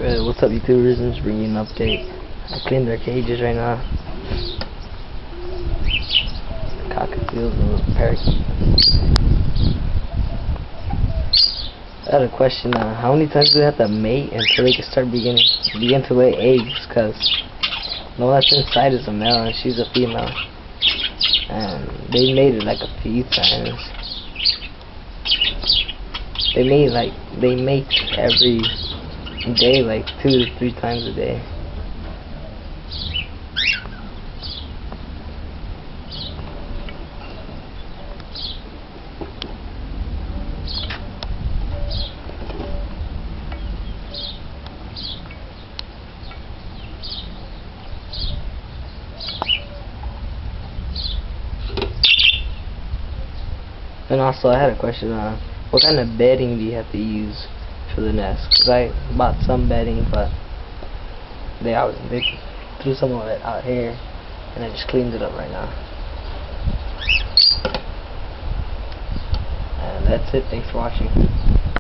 What's up, YouTubers? I'm just bringing you an update. I cleaned their cages right now. Cockatiels and little parakeet. I had a question. How many times do they have to mate until they can start begin to lay eggs? Cause the one that's inside is a male and she's a female, and they mated like a few times. They mate every day, like 2 to 3 times a day. And also, I had a question. What kind of bedding do you have to use for the nest? Cause I bought some bedding, but they threw some of it out here, and I just cleaned it up right now. And that's it. Thanks for watching.